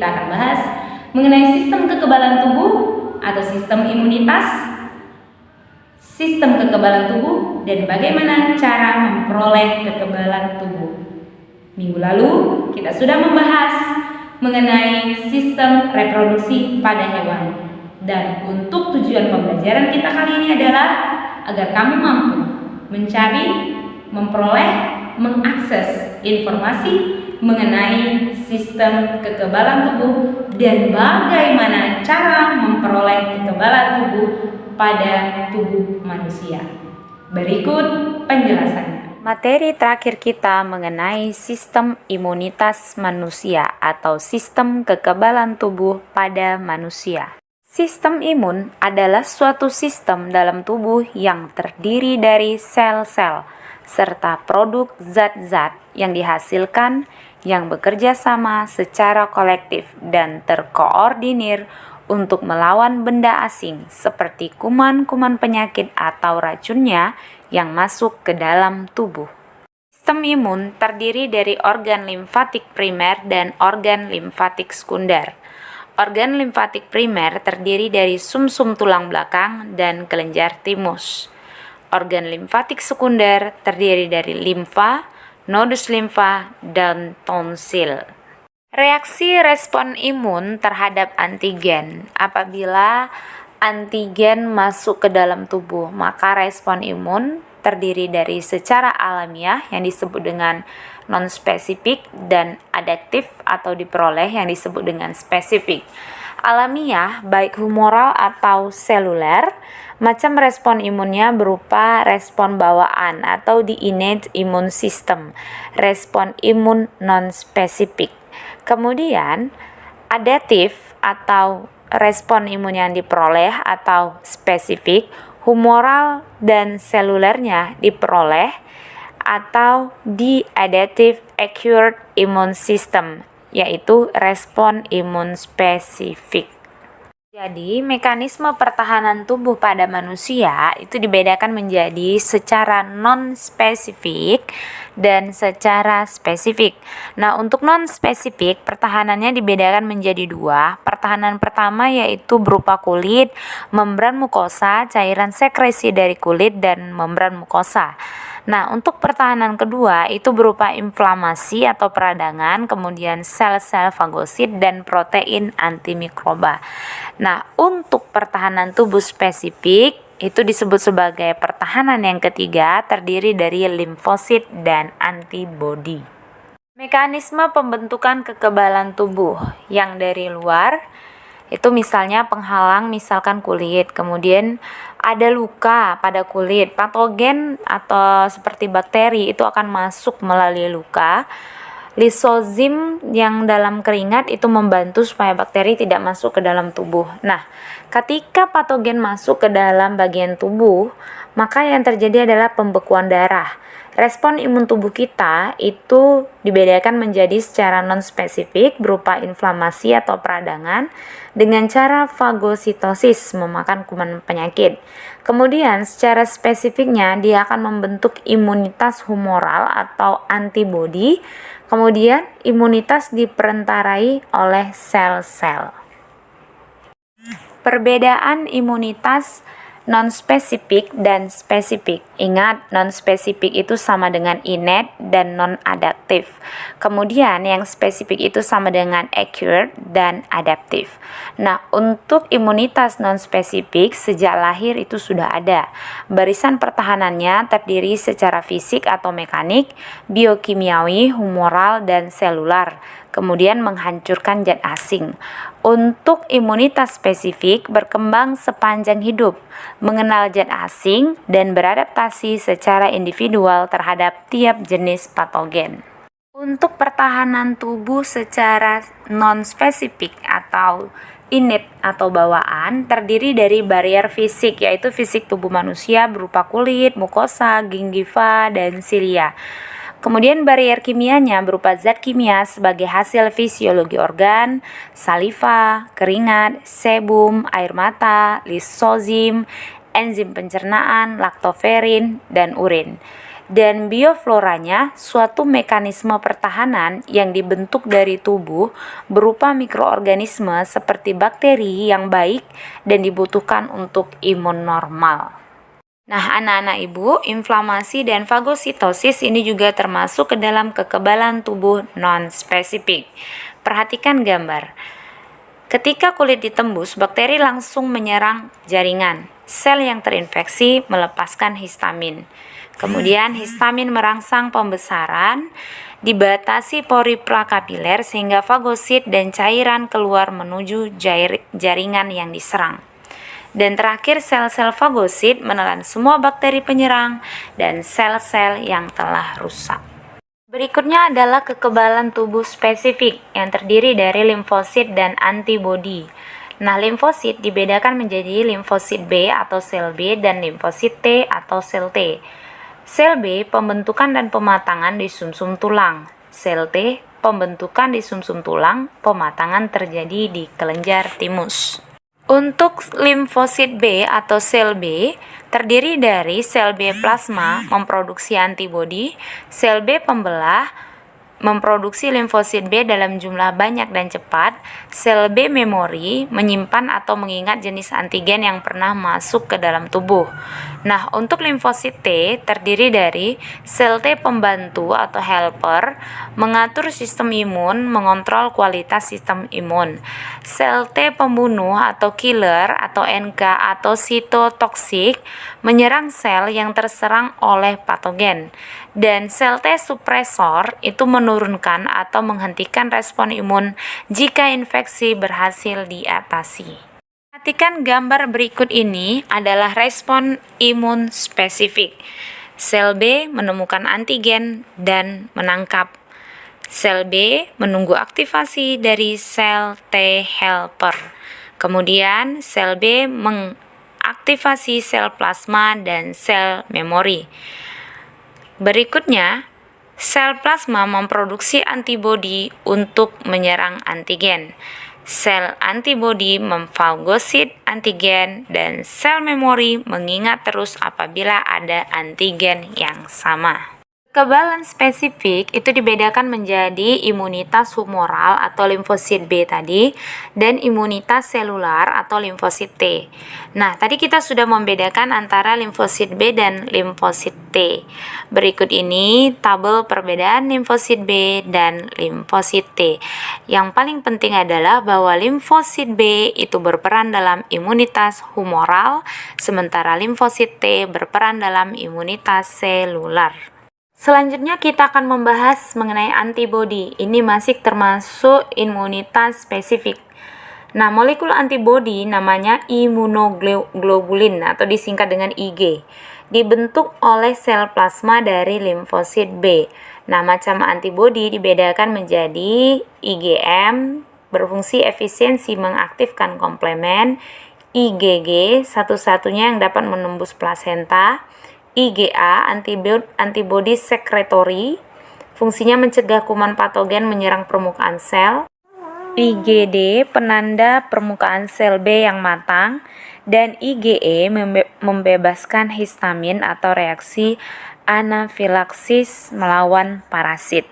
kita akan bahas mengenai sistem kekebalan tubuh atau sistem imunitas, sistem kekebalan tubuh, dan bagaimana cara memperoleh kekebalan tubuh. Minggu lalu kita sudah membahas mengenai sistem reproduksi pada hewan. Dan untuk tujuan pembelajaran kita kali ini adalah agar kamu mampu mencari, memperoleh, mengakses informasi mengenai sistem kekebalan tubuh dan bagaimana cara memperoleh kekebalan tubuh pada tubuh manusia. Berikut penjelasannya. Materi terakhir kita mengenai sistem imunitas manusia atau sistem kekebalan tubuh pada manusia. Sistem imun adalah suatu sistem dalam tubuh yang terdiri dari sel-sel serta produk zat-zat yang dihasilkan yang bekerja sama secara kolektif dan terkoordinir untuk melawan benda asing seperti kuman-kuman penyakit atau racunnya yang masuk ke dalam tubuh. Sistem imun terdiri dari organ limfatik primer dan organ limfatik sekunder. Organ limfatik primer terdiri dari sumsum tulang belakang dan kelenjar timus. Organ limfatik sekunder terdiri dari limfa, nodus limfa, dan tonsil. Reaksi respon imun terhadap antigen. Apabila antigen masuk ke dalam tubuh, maka respon imun terdiri dari secara alamiah yang disebut dengan non-spesifik dan adaptif atau diperoleh yang disebut dengan spesifik. Alamiah baik humoral atau seluler, macam respon imunnya berupa respon bawaan atau di innate immune system, respon imun non-spesifik. Kemudian adaptif atau respon imun yang diperoleh atau spesifik, humoral dan selulernya diperoleh atau di adaptive acquired immune system, yaitu respon imun spesifik. Jadi, mekanisme pertahanan tubuh pada manusia itu dibedakan menjadi secara non-spesifik dan secara spesifik. Nah, untuk non-spesifik, pertahanannya dibedakan menjadi dua. Pertahanan pertama yaitu berupa kulit, membran mukosa, cairan sekresi dari kulit, dan membran mukosa. Nah, untuk pertahanan kedua itu berupa inflamasi atau peradangan, kemudian sel-sel fagosit dan protein antimikroba. Nah, untuk pertahanan tubuh spesifik itu disebut sebagai pertahanan yang ketiga, terdiri dari limfosit dan antibodi. Mekanisme pembentukan kekebalan tubuh yang dari luar itu misalnya penghalang, misalkan kulit, kemudian ada luka pada kulit, patogen atau seperti bakteri itu akan masuk melalui luka. Lisozim yang dalam keringat itu membantu supaya bakteri tidak masuk ke dalam tubuh. Nah, ketika patogen masuk ke dalam bagian tubuh, maka yang terjadi adalah pembekuan darah. Respon imun tubuh kita itu dibedakan menjadi secara non-spesifik berupa inflamasi atau peradangan dengan cara fagositosis memakan kuman penyakit. Kemudian secara spesifiknya dia akan membentuk imunitas humoral atau antibodi. Kemudian imunitas diperantarai oleh sel-sel. Perbedaan imunitas non-spesifik dan spesifik. Ingat, non-spesifik itu sama dengan innate dan non-adaptif. Kemudian yang spesifik itu sama dengan acquired dan adaptif. Nah, untuk imunitas non-spesifik sejak lahir itu sudah ada. Barisan pertahanannya terdiri secara fisik atau mekanik, biokimiawi, humoral, dan selular. Kemudian menghancurkan zat asing. Untuk imunitas spesifik berkembang sepanjang hidup, mengenal zat asing dan beradaptasi secara individual terhadap tiap jenis patogen. Untuk pertahanan tubuh secara non-spesifik atau innate atau bawaan terdiri dari barrier fisik, yaitu fisik tubuh manusia berupa kulit, mukosa, gingiva, dan silia. Kemudian barrier kimianya berupa zat kimia sebagai hasil fisiologi organ, saliva, keringat, sebum, air mata, lisozim, enzim pencernaan, laktoferin, dan urin. Dan biofloranya suatu mekanisme pertahanan yang dibentuk dari tubuh berupa mikroorganisme seperti bakteri yang baik dan dibutuhkan untuk imun normal. Nah, anak-anak ibu, inflamasi dan fagositosis ini juga termasuk ke dalam kekebalan tubuh non-spesifik. Perhatikan gambar. Ketika kulit ditembus, bakteri langsung menyerang jaringan. Sel yang terinfeksi melepaskan histamin. Kemudian histamin merangsang pembesaran, dibatasi pori kapiler sehingga fagosit dan cairan keluar menuju jaringan yang diserang. Dan terakhir, sel-sel fagosit menelan semua bakteri penyerang dan sel-sel yang telah rusak. Berikutnya adalah kekebalan tubuh spesifik yang terdiri dari limfosit dan antibodi. Nah, limfosit dibedakan menjadi limfosit B atau sel B dan limfosit T atau sel T. Sel B pembentukan dan pematangan di sumsum tulang. Sel T pembentukan di sumsum tulang, pematangan terjadi di kelenjar timus. Untuk limfosit B atau sel B terdiri dari sel B plasma memproduksi antibodi, sel B pembelah memproduksi limfosit B dalam jumlah banyak dan cepat, sel B memori menyimpan atau mengingat jenis antigen yang pernah masuk ke dalam tubuh. Nah, untuk limfosit T terdiri dari sel T pembantu atau helper, mengatur sistem imun, mengontrol kualitas sistem imun. Sel T pembunuh atau killer atau NK atau sitotoksik, menyerang sel yang terserang oleh patogen. Dan sel T supresor itu menurunkan atau menghentikan respon imun jika infeksi berhasil diatasi. Perhatikan gambar berikut ini adalah respon imun spesifik. Sel B menemukan antigen dan menangkap. Sel B menunggu aktivasi dari sel T helper. Kemudian sel B mengaktifasi sel plasma dan sel memori. Berikutnya, sel plasma memproduksi antibodi untuk menyerang antigen. Sel antibodi memfagosit antigen dan sel memori mengingat terus apabila ada antigen yang sama. Kekebalan spesifik itu dibedakan menjadi imunitas humoral atau limfosit B tadi dan imunitas selular atau limfosit T. Nah, tadi kita sudah membedakan antara limfosit B dan limfosit T. Berikut ini tabel perbedaan limfosit B dan limfosit T. Yang paling penting adalah bahwa limfosit B itu berperan dalam imunitas humoral, sementara limfosit T berperan dalam imunitas selular. Selanjutnya kita akan membahas mengenai antibodi. Ini masih termasuk imunitas spesifik. Nah, molekul antibodi namanya imunoglobulin atau disingkat dengan IG. Dibentuk oleh sel plasma dari limfosit B. Nah, macam antibodi dibedakan menjadi IgM berfungsi efisiensi mengaktifkan komplement, IgG satu-satunya yang dapat menembus plasenta, IgA antibodi sekretory, fungsinya mencegah kuman patogen menyerang permukaan sel, IgD penanda permukaan sel B yang matang, dan IgE membebaskan histamin atau reaksi anafilaksis melawan parasit.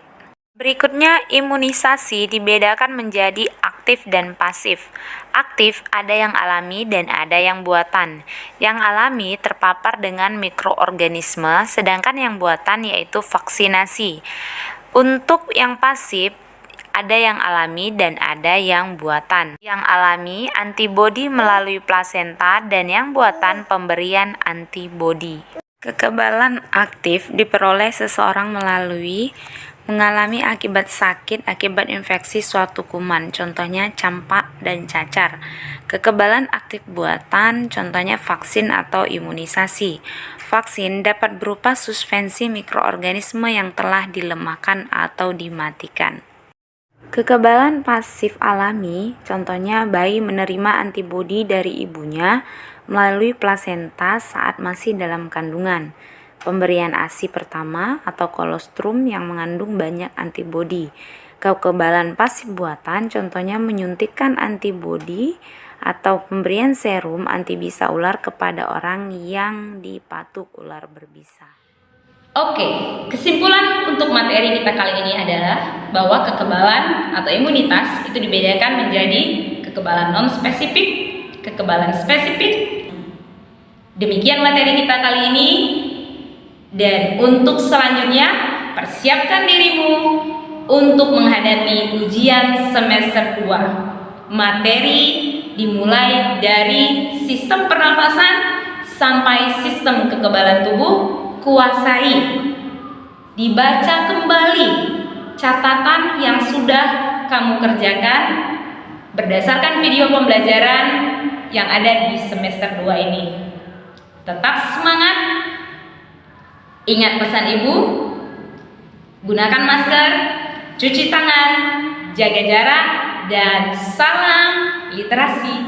Berikutnya, imunisasi dibedakan menjadi aktif dan pasif. Aktif ada yang alami dan ada yang buatan. Yang alami terpapar dengan mikroorganisme, sedangkan yang buatan yaitu vaksinasi. Untuk yang pasif, ada yang alami dan ada yang buatan. Yang alami antibodi melalui plasenta dan yang buatan pemberian antibodi. Kekebalan aktif diperoleh seseorang melalui mengalami akibat sakit akibat infeksi suatu kuman, contohnya campak dan cacar. Kekebalan aktif buatan, contohnya vaksin atau imunisasi. Vaksin dapat berupa suspensi mikroorganisme yang telah dilemahkan atau dimatikan. Kekebalan pasif alami, contohnya bayi menerima antibodi dari ibunya melalui plasenta saat masih dalam kandungan. Pemberian ASI pertama atau kolostrum yang mengandung banyak antibodi. Kekebalan pasif buatan contohnya menyuntikkan antibodi atau pemberian serum antibisa ular kepada orang yang dipatuk ular berbisa. Oke, kesimpulan untuk materi kita kali ini adalah bahwa kekebalan atau imunitas itu dibedakan menjadi kekebalan non-spesifik, kekebalan spesifik. Demikian materi kita kali ini. Dan untuk selanjutnya, persiapkan dirimu untuk menghadapi ujian semester 2. Materi dimulai dari sistem pernafasan sampai sistem kekebalan tubuh, kuasai. Dibaca kembali catatan yang sudah kamu kerjakan berdasarkan video pembelajaran yang ada di semester 2 ini. Tetap semangat. Ingat pesan ibu, gunakan masker, cuci tangan, jaga jarak, dan salam literasi.